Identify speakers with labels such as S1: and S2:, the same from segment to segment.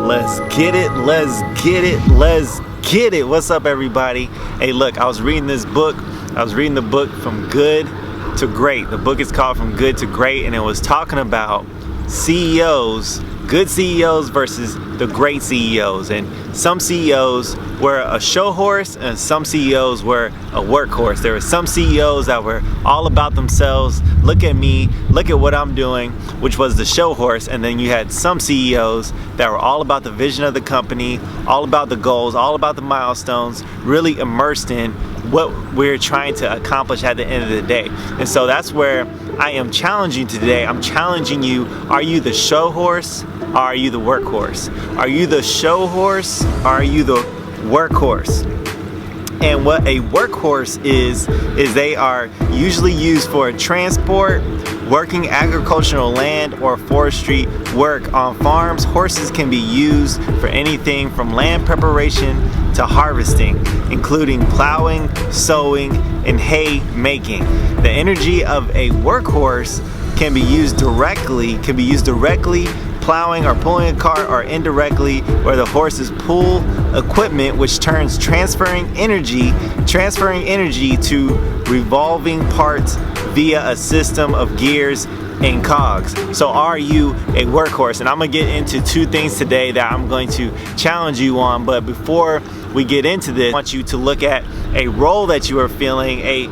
S1: Let's get it, let's get it, let's get it. What's up, everybody? Hey, look, I was reading this book. I was reading the book From Good to Great. The book is called From Good to Great, and it was talking about CEOs, good CEOs versus the great CEOs. And some CEOs were a show horse and some CEOs were a workhorse. There were some CEOs that were all about themselves. Look at me, look at what I'm doing, which was the show horse. And then you had some CEOs that were all about the vision of the company, all about the goals, all about the milestones, really immersed in what we're trying to accomplish at the end of the day. And so that's where I am challenging today. I'm challenging you. Are you the show horse or are you the workhorse? Are you the show horse or are you the workhorse? And what a workhorse is they are usually used for transport, working agricultural land, or forestry work on farms. Horses can be used for anything from land preparation to harvesting, including plowing, sowing, and hay making. The energy of a workhorse can be used directly, plowing or pulling a cart, or indirectly where the horses pull equipment, which turns transferring energy to revolving parts via a system of gears and cogs. So are you a workhorse? And I'm gonna get into two things today that I'm going to challenge you on. But before we get into this, I want you to look at a role that you are feeling, a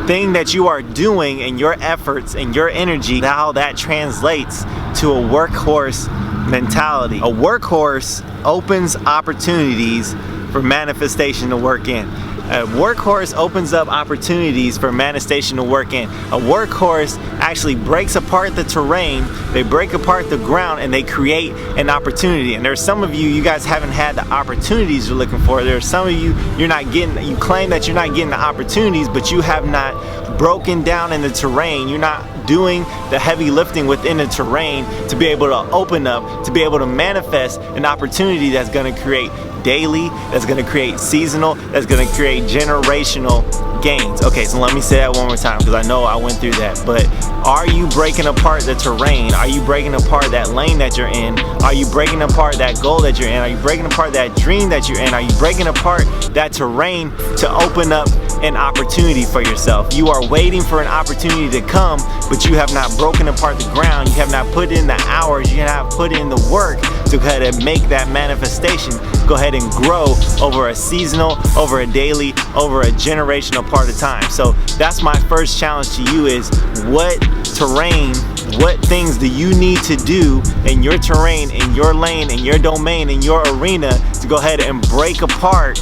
S1: thing that you are doing, and your efforts and your energy, how that translates to a workhorse mentality. A workhorse opens opportunities for manifestation to work in. A workhorse opens up opportunities for manifestation to work in. A workhorse actually breaks apart the terrain, they break apart the ground, and they create an opportunity. And there's some of you guys haven't had the opportunities you're looking for. There's some of you, you claim that you're not getting the opportunities, but you have not broken down in the terrain. You're not doing the heavy lifting within the terrain to be able to open up, to be able to manifest an opportunity that's going to create daily, that's going to create seasonal, that's going to create generational gains. Okay, so let me say that one more time because I know I went through that. But are you breaking apart the terrain? Are you breaking apart that lane that you're in? Are you breaking apart that goal that you're in? Are you breaking apart that dream that you're in? Are you breaking apart that terrain to open up an opportunity for yourself? You are waiting for an opportunity to come, but you have not broken apart the ground. You have not put in the hours. You have not put in the work to go ahead and make that manifestation go ahead and grow over a seasonal, over a daily, over a generational part of time. So that's my first challenge to you is what terrain, what things do you need to do in your terrain, in your lane, in your domain, in your arena to go ahead and break apart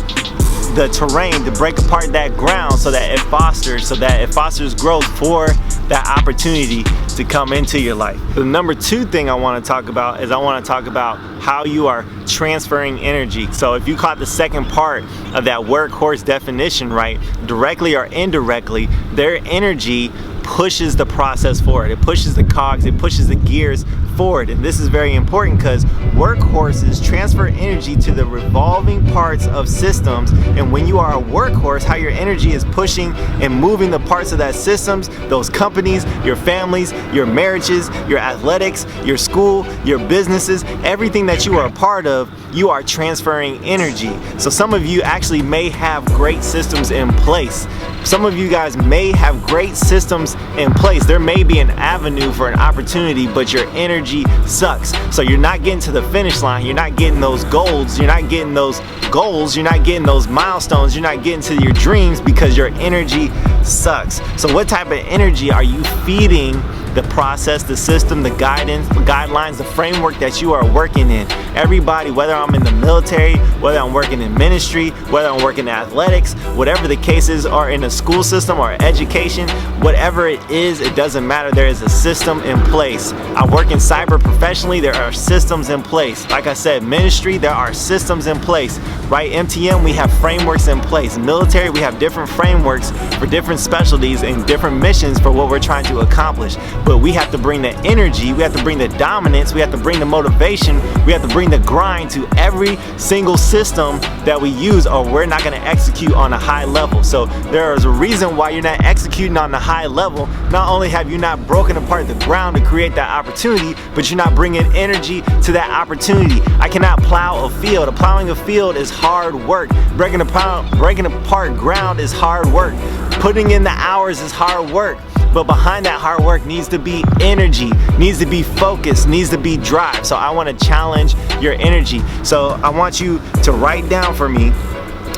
S1: the terrain, to break apart that ground so that it fosters growth for that opportunity to come into your life. The number two thing I want to talk about is I want to talk about how you are transferring energy. So if you caught the second part of that workhorse definition right, directly or indirectly, their energy pushes the process forward. It pushes the cogs, it pushes the gears forward. And this is very important because workhorses transfer energy to the revolving parts of systems. And when you are a workhorse, how your energy is pushing and moving the parts of that systems, those companies, your families, your marriages, your athletics, your school, your businesses, everything that you are a part of, you are transferring energy. So some of you actually may have great systems in place. Some of you guys may have great systems in place. There may be an avenue for an opportunity, but your energy sucks. So you're not getting to the finish line. You're not getting those goals. You're not getting those goals. You're not getting those milestones. You're not getting to your dreams because your energy sucks. So what type of energy are you feeding the process, the system, the guidance, the guidelines, the framework that you are working in? Everybody, whether I'm in the military, whether I'm working in ministry, whether I'm working in athletics, whatever the case is, or in a school system or education, whatever it is, it doesn't matter. There is a system in place. I work in cyber professionally. There are systems in place. Like I said, ministry, there are systems in place, right? MTM, we have frameworks in place. Military, we have different frameworks for different specialties and different missions for what we're trying to accomplish. but we have to bring the energy, we have to bring the dominance, we have to bring the motivation, we have to bring the grind to every single system that we use, or we're not going to execute on a high level. So there is a reason why you're not executing on the high level. Not only have you not broken apart the ground to create that opportunity, but you're not bringing energy to that opportunity. I cannot plow a field. Plowing a field is hard work. Breaking apart ground is hard work. Putting in the hours is hard work. But behind that hard work needs to be energy, needs to be focus, needs to be drive. So I want to challenge your energy. So I want you to write down for me.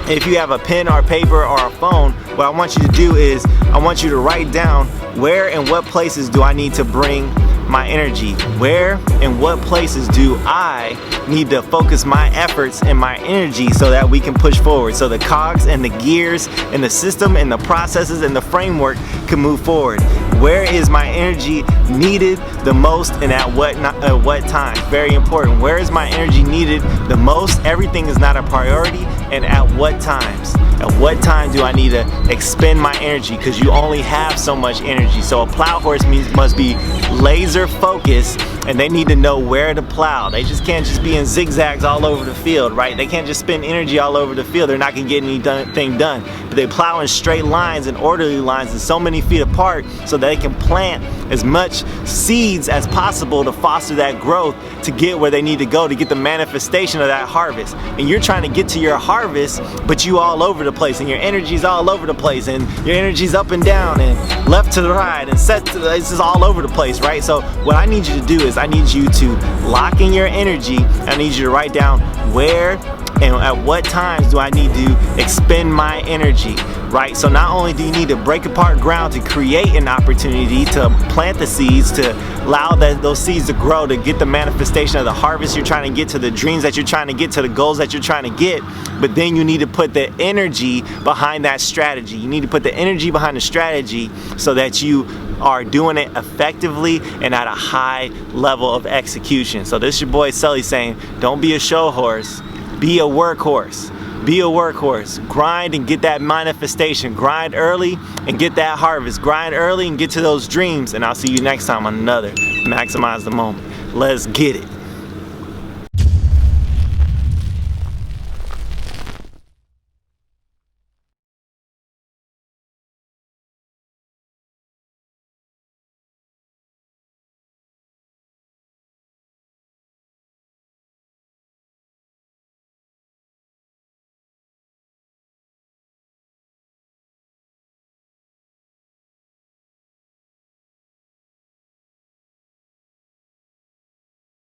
S1: If you have a pen or paper or a phone, what I want you to do is I want you to write down where and what places do I need to bring my energy. Where and what places do I need to focus my efforts and my energy so that we can push forward, so the cogs and the gears and the system and the processes and the framework can move forward. Where is my energy needed the most and at what time? Very important. Where is my energy needed the most? Everything is not a priority. And at what times? At what time do I need to expend my energy? Because you only have so much energy. So a plow horse must be laser focused, and they need to know where to plow. They just can't just be in zigzags all over the field, right? They can't just spend energy all over the field. They're not gonna get anything done. But they plow in straight lines and orderly lines and so many feet apart so that they can plant as much seeds as possible to foster that growth to get where they need to go, to get the manifestation of that harvest. And you're trying to get to your harvest, but you all over the place, and your energy's all over the place, and your energy's up and down and left to the right and this is all over the place, right? So what I need you to do is I need you to lock in your energy. I need you to write down where and at what times do I need to expend my energy, right? So not only do you need to break apart ground to create an opportunity, to plant the seeds, to allow those seeds to grow, to get the manifestation of the harvest you're trying to get, to the dreams that you're trying to get, to the goals that you're trying to get, but then you need to put the energy behind that strategy. You need to put the energy behind the strategy so that you are doing it effectively and at a high level of execution. So this is your boy Sully saying, don't be a show horse, be a workhorse. Be a workhorse. Grind and get that manifestation. Grind early and get that harvest. Grind early and get to those dreams. And I'll see you next time on another Maximize the Moment. Let's get it.